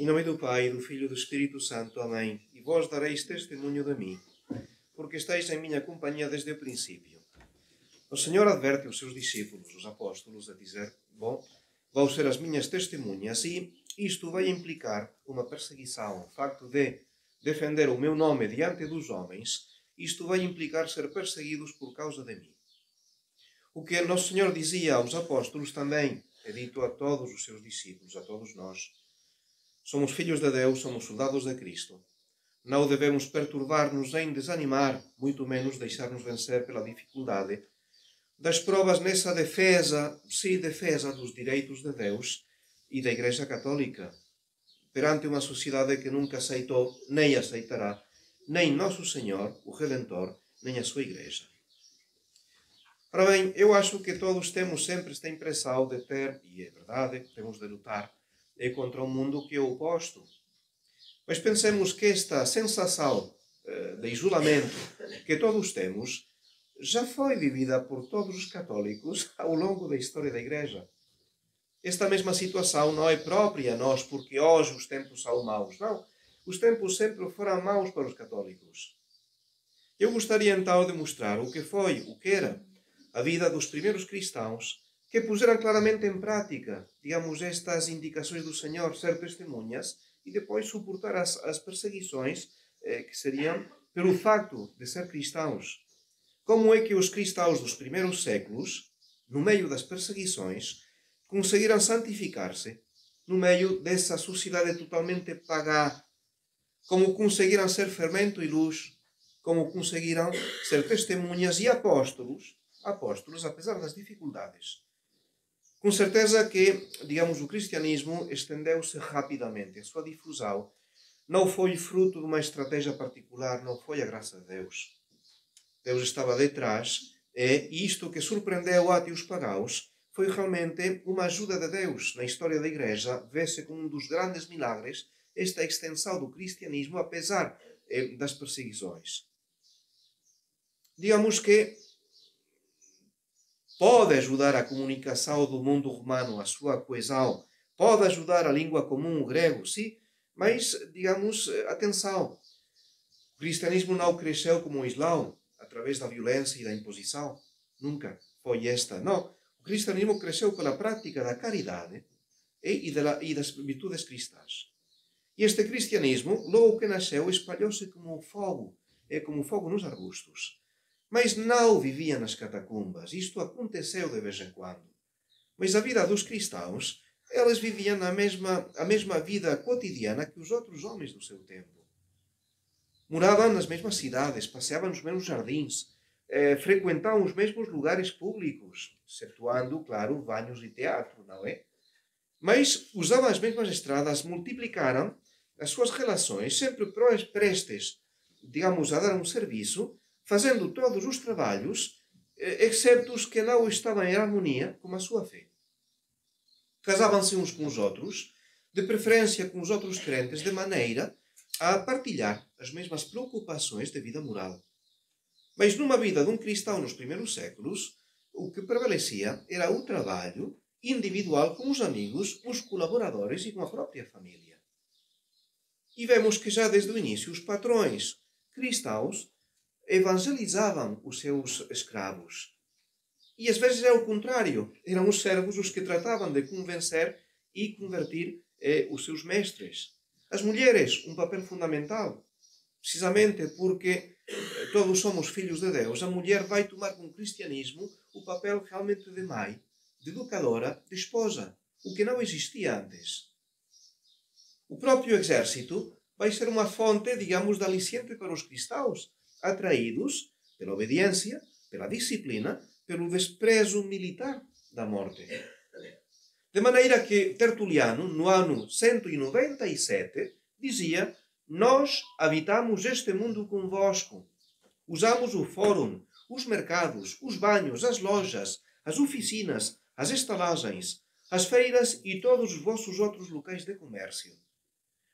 Em nome do Pai, do Filho e do Espírito Santo. Amém. E vós dareis testemunho de mim, porque estáis em minha companhia desde o princípio. O Senhor adverte os seus discípulos, os apóstolos, a dizer: bom, vão ser as minhas testemunhas, e isto vai implicar uma perseguição. O facto de defender o meu nome diante dos homens, isto vai implicar ser perseguidos por causa de mim. O que Nosso Senhor dizia aos apóstolos também é dito a todos os seus discípulos, a todos nós. Somos filhos de Deus, somos soldados de Cristo. Não devemos perturbar-nos em desanimar, muito menos deixar-nos vencer pela dificuldade das provas nessa defesa dos direitos de Deus e da Igreja Católica, perante uma sociedade que nunca aceitou, nem aceitará, nem Nosso Senhor, o Redentor, nem a sua Igreja. Ora bem, eu acho que todos temos sempre esta impressão de ter, e é verdade, temos de lutar contra um mundo que é oposto. Mas pensemos que esta sensação de isolamento que todos temos já foi vivida por todos os católicos ao longo da história da Igreja. Esta mesma situação não é própria a nós porque hoje os tempos são maus. Não, os tempos sempre foram maus para os católicos. Eu gostaria então de mostrar o que era a vida dos primeiros cristãos que puseram claramente em prática, digamos, estas indicações do Senhor, ser testemunhas e depois suportar as perseguições que seriam pelo facto de ser cristãos. Como é que os cristãos dos primeiros séculos, no meio das perseguições, conseguiram santificar-se no meio dessa sociedade totalmente pagã? Como conseguiram ser fermento e luz? Como conseguiram ser testemunhas e apóstolos, apesar das dificuldades? Com certeza que, digamos, o cristianismo estendeu-se rapidamente. A sua difusão não foi fruto de uma estratégia particular, não foi a graça de Deus. Deus estava detrás, e isto que surpreendeu até os pagãos foi realmente uma ajuda de Deus. Na história da Igreja, vê-se como um dos grandes milagres esta extensão do cristianismo, apesar das perseguições. Digamos que pode ajudar a comunicação do mundo romano, a sua coesão, pode ajudar a língua comum, o grego, sim, mas, digamos, atenção, o cristianismo não cresceu como o Islão, através da violência e da imposição. Nunca foi esta. Não, o cristianismo cresceu pela prática da caridade e das virtudes cristãs. E este cristianismo, logo que nasceu, espalhou-se como fogo nos arbustos. Mas não vivia nas catacumbas. Isto aconteceu de vez em quando. Mas a vida dos cristãos, eles viviam a mesma vida cotidiana que os outros homens do seu tempo. Moravam nas mesmas cidades, passeavam nos mesmos jardins, frequentavam os mesmos lugares públicos, excetuando, claro, banhos e teatro, não é? Mas usavam as mesmas estradas, multiplicaram as suas relações, sempre prestes, digamos, a dar um serviço, fazendo todos os trabalhos, exceto os que não estavam em harmonia com a sua fé. Casavam-se uns com os outros, de preferência com os outros crentes, de maneira a partilhar as mesmas preocupações de vida moral. Mas numa vida de um cristão nos primeiros séculos, o que prevalecia era o trabalho individual com os amigos, os colaboradores e com a própria família. E vemos que já desde o início os patrões cristãos evangelizavam os seus escravos. E às vezes era o contrário. Eram os servos os que tratavam de convencer e convertir os seus mestres. As mulheres, um papel fundamental. Precisamente porque todos somos filhos de Deus, a mulher vai tomar com o cristianismo o papel realmente de mãe, de educadora, de esposa, o que não existia antes. O próprio exército vai ser uma fonte, digamos, de aliciente para os cristãos, atraídos pela obediência, pela disciplina, pelo desprezo militar da morte. De maneira que Tertuliano, no ano 197, dizia: nós habitamos este mundo convosco. Usamos o fórum, os mercados, os banhos, as lojas, as oficinas, as estalagens, as feiras e todos os vossos outros locais de comércio.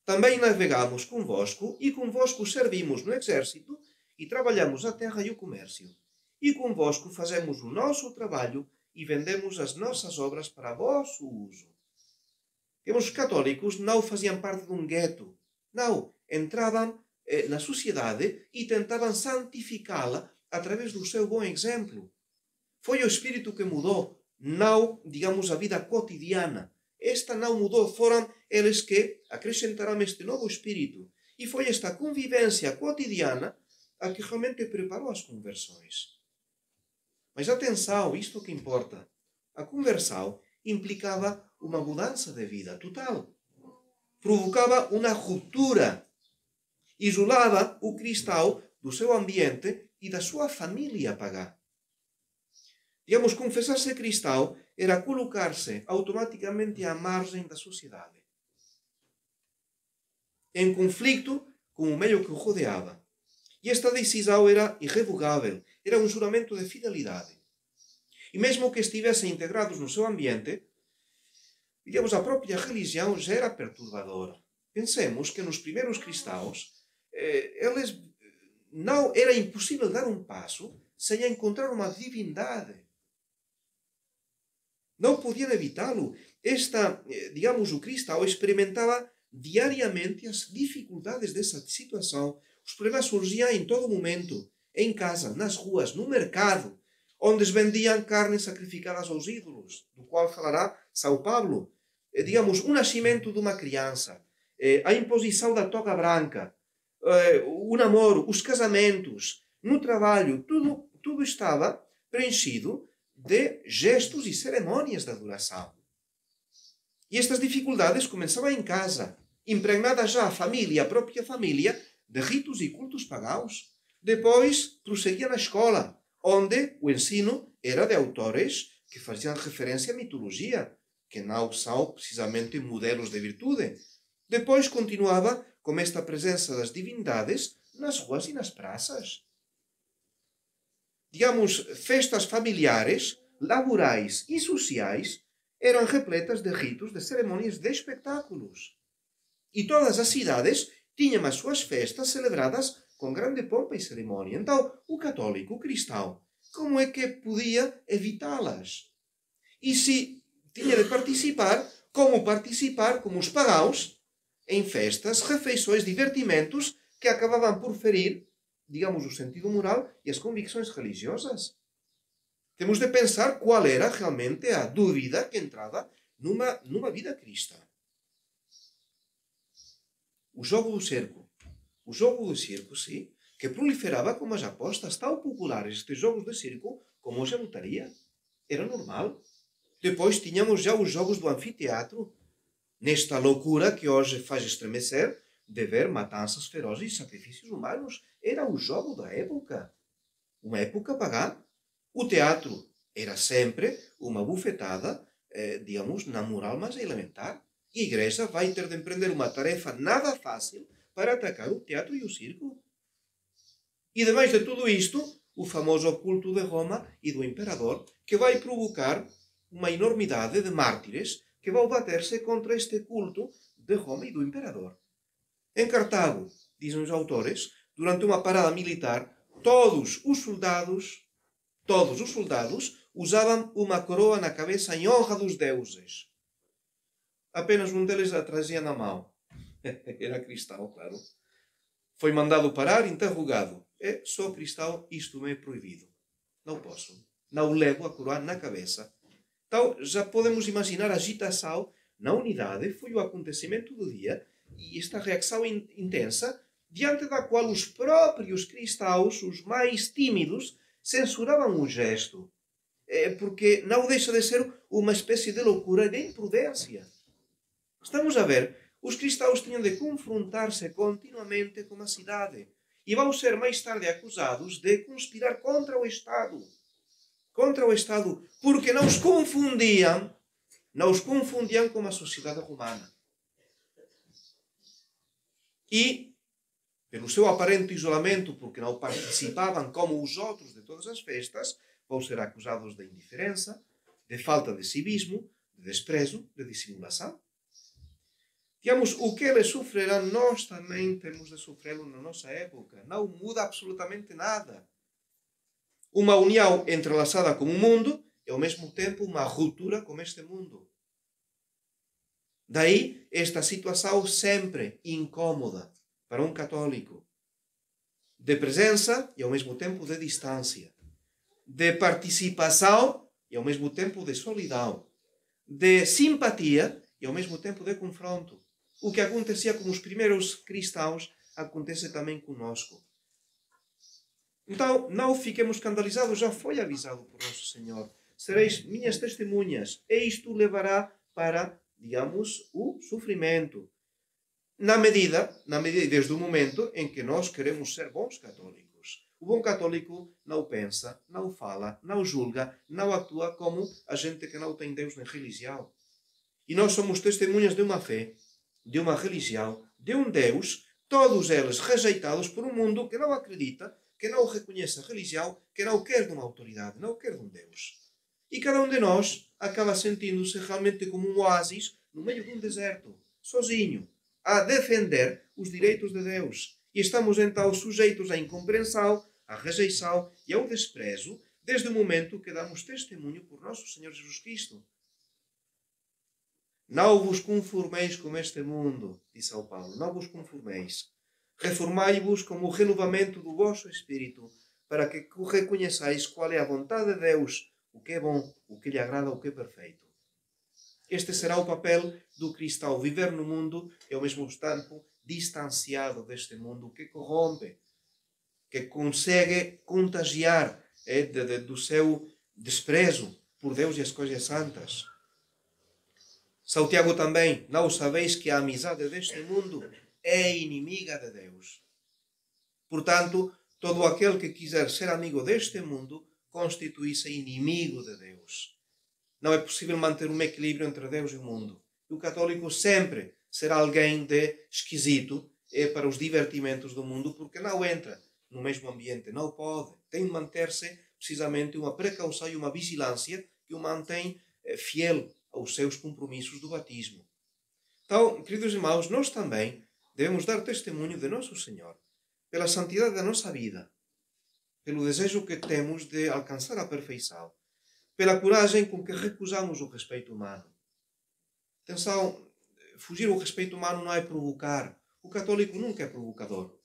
Também navegamos convosco e convosco servimos no exército e trabalhamos a terra e o comércio. E convosco fazemos o nosso trabalho e vendemos as nossas obras para vosso uso. Os católicos não faziam parte de um gueto. Não, entravam na sociedade e tentavam santificá-la através do seu bom exemplo. Foi o Espírito que mudou, não, digamos, a vida cotidiana. Esta não mudou, foram eles que acrescentaram este novo Espírito. E foi esta convivência cotidiana a que realmente preparou as conversões. Mas atenção, isto que importa. A conversão implicava uma mudança de vida total. Provocava uma ruptura. Isolava o cristão do seu ambiente e da sua família pagã. Digamos, confessar-se cristão era colocar-se automaticamente à margem da sociedade, em conflito com o meio que o rodeava. E esta decisão era irrevogável, era um juramento de fidelidade. E mesmo que estivessem integrados no seu ambiente, digamos, a própria religião já era perturbadora. Pensemos que nos primeiros cristãos, não era impossível dar um passo sem encontrar uma divindade. Não podiam evitá-lo. Digamos, o cristão experimentava diariamente as dificuldades dessa situação. Os problemas surgiam em todo momento. Em casa, nas ruas, no mercado, onde vendiam carnes sacrificadas aos ídolos, do qual falará São Paulo. Digamos, o nascimento de uma criança, a imposição da toga branca, o namoro, os casamentos, no trabalho, tudo estava preenchido de gestos e cerimônias de adoração. E estas dificuldades começavam em casa, impregnada já a própria família, de ritos e cultos pagãos. Depois prosseguia na escola, onde o ensino era de autores que faziam referência à mitologia, que não são precisamente modelos de virtude. Depois continuava com esta presença das divindades nas ruas e nas praças. Digamos, festas familiares, laborais e sociais eram repletas de ritos, de cerimônias, de espetáculos. E todas as cidades tinham as suas festas celebradas com grande pompa e cerimônia. Então, o católico, o cristão, como é que podia evitá-las? E se tinha de participar, como os pagãos, em festas, refeições, divertimentos que acabavam por ferir, digamos, o sentido moral e as convicções religiosas. Temos de pensar qual era realmente a dúvida que entrava numa vida cristã. O jogo do circo. O jogo do circo, sim, que proliferava como as apostas, tão populares estes jogos de circo como hoje a lotaria. Era normal. Depois tínhamos já os jogos do anfiteatro, nesta loucura que hoje faz estremecer de ver matanças ferozes e sacrifícios humanos. Era o jogo da época. Uma época pagã. O teatro era sempre uma bufetada, digamos, na moral mais elementar. E a Igreja vai ter de empreender uma tarefa nada fácil para atacar o teatro e o circo. E, depois de tudo isto, o famoso culto de Roma e do imperador, que vai provocar uma enormidade de mártires que vão bater-se contra este culto de Roma e do imperador. Em Cartago, dizem os autores, durante uma parada militar, todos os soldados usavam uma coroa na cabeça em honra dos deuses. Apenas um deles a trazia na mão. Era cristão, claro. Foi mandado parar, interrogado. Sou cristão, isto me é proibido. Não posso. Não levo a coroa na cabeça. Então, já podemos imaginar a agitação na unidade. Foi o acontecimento do dia e esta reação intensa, diante da qual os próprios cristãos, os mais tímidos, censuravam o gesto. Porque não deixa de ser uma espécie de loucura e de imprudência. Estamos a ver, os cristãos tinham de confrontar-se continuamente com a cidade e vão ser mais tarde acusados de conspirar contra o Estado. Contra o Estado, porque não os confundiam com a sociedade romana. E, pelo seu aparente isolamento, porque não participavam como os outros de todas as festas, vão ser acusados de indiferença, de falta de civismo, de desprezo, de dissimulação. Digamos, o que eles sofrerão, nós também temos de sofrê-lo na nossa época. Não muda absolutamente nada. Uma união entrelaçada com o mundo e, ao mesmo tempo, uma ruptura com este mundo. Daí esta situação sempre incômoda para um católico, de presença e ao mesmo tempo de distância, de participação e ao mesmo tempo de solidão, de simpatia e ao mesmo tempo de confronto. O que acontecia com os primeiros cristãos acontece também conosco. Então, não fiquemos escandalizados, já foi avisado por Nosso Senhor. Sereis minhas testemunhas, e isto levará para, digamos, o sofrimento. Na medida, desde o momento em que nós queremos ser bons católicos. O bom católico não pensa, não fala, não julga, não atua como a gente que não tem Deus nem religião. E nós somos testemunhas de uma fé, de uma religião, de um Deus, todos eles rejeitados por um mundo que não acredita, que não reconhece a religião, que não quer de uma autoridade, não quer de um Deus. E cada um de nós acaba sentindo-se realmente como um oásis no meio de um deserto, sozinho, a defender os direitos de Deus. E estamos então sujeitos à incompreensão, à rejeição e ao desprezo, desde o momento que damos testemunho por nosso Senhor Jesus Cristo. Não vos conformeis com este mundo, diz São Paulo, não vos conformeis. Reformai-vos com o renovamento do vosso espírito, para que reconheçais qual é a vontade de Deus, o que é bom, o que lhe agrada, o que é perfeito. Este será o papel do cristão, viver no mundo e ao mesmo tempo distanciado deste mundo que corrompe, que consegue contagiar do seu desprezo por Deus e as coisas santas. São Tiago também, não sabeis que a amizade deste mundo é inimiga de Deus. Portanto, todo aquele que quiser ser amigo deste mundo constitui-se inimigo de Deus. Não é possível manter um equilíbrio entre Deus e o mundo. E o católico sempre será alguém de esquisito para os divertimentos do mundo, porque não entra no mesmo ambiente, não pode. Tem de manter-se precisamente uma precaução e uma vigilância que o mantém fiel aos seus compromissos do batismo. Então, queridos irmãos, nós também devemos dar testemunho de Nosso Senhor, pela santidade da nossa vida, pelo desejo que temos de alcançar a perfeição, pela coragem com que recusamos o respeito humano. Atenção, fugir ao respeito humano não é provocar. O católico nunca é provocador.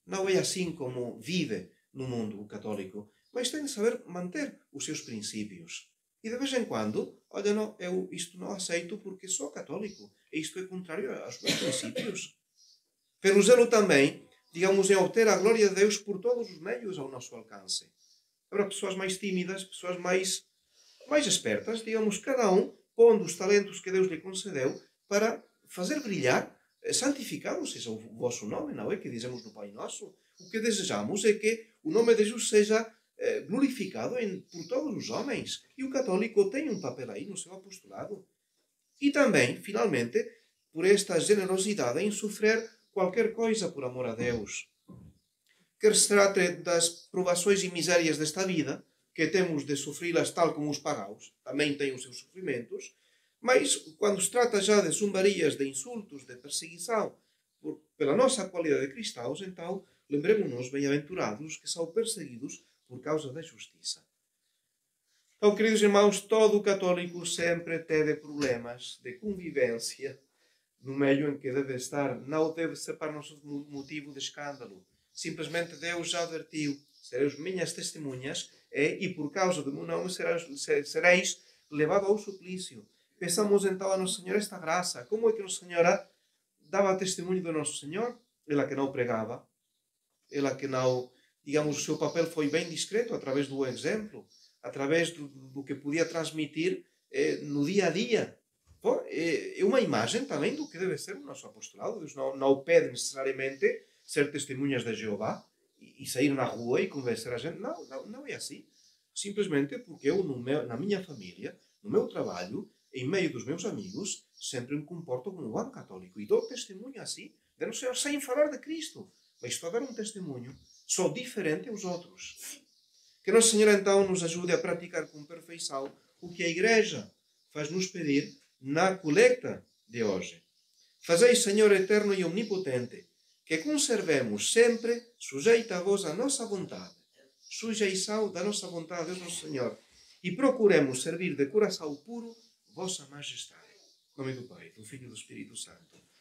Não é assim como vive no mundo o católico, mas tem de saber manter os seus princípios. E de vez em quando, olha, não, eu isto não aceito porque sou católico. E isto é contrário aos meus princípios. Pelo zelo também, digamos, em obter a glória de Deus por todos os meios ao nosso alcance. Haverá pessoas mais tímidas, pessoas mais espertas, digamos, cada um pondo os talentos que Deus lhe concedeu para fazer brilhar, santificado seja o vosso nome, não é? Que dizemos no Pai Nosso. O que desejamos é que o nome de Jesus seja glorificado por todos os homens. E o católico tem um papel aí no seu apostolado. E também, finalmente, por esta generosidade em sofrer qualquer coisa por amor a Deus. Quer se trate das provações e misérias desta vida, que temos de sofri-las tal como os pagãos, também têm os seus sofrimentos, mas quando se trata já de zombarias, de insultos, de perseguição pela nossa qualidade de cristãos, então lembremos-nos, bem-aventurados, que são perseguidos por causa da justiça. Então, queridos irmãos, todo católico sempre teve problemas de convivência no meio em que deve estar. Não deve ser para nós motivo de escândalo. Simplesmente Deus já advertiu: sereis minhas testemunhas e por causa do meu nome sereis levados ao suplício. Peçamos então a Nossa Senhora esta graça. Como é que Nossa Senhora dava testemunho do Nosso Senhor? Ela que não pregava, ela que não, digamos, o seu papel foi bem discreto, através do exemplo, através do que podia transmitir no dia a dia. É uma imagem também do que deve ser o nosso apostolado. Deus não pede necessariamente ser testemunhas de Jeová e sair na rua e convencer a gente. Não é assim. Simplesmente porque eu, na minha família, no meu trabalho, em meio dos meus amigos, sempre me comporto como um bom católico. E dou testemunho assim, de Nosso Senhor, sem falar de Cristo. Mas estou a dar um testemunho. Sou diferente aos outros. Que Nossa Senhora, então, nos ajude a praticar com perfeição o que a Igreja faz-nos pedir na colheita de hoje. Fazeis, Senhor eterno e omnipotente, que conservemos sempre sujeita a vós a nossa vontade, sujeição da nossa vontade, Deus nosso Senhor, e procuremos servir de coração puro vossa majestade. Em nome do Pai, do Filho e do Espírito Santo.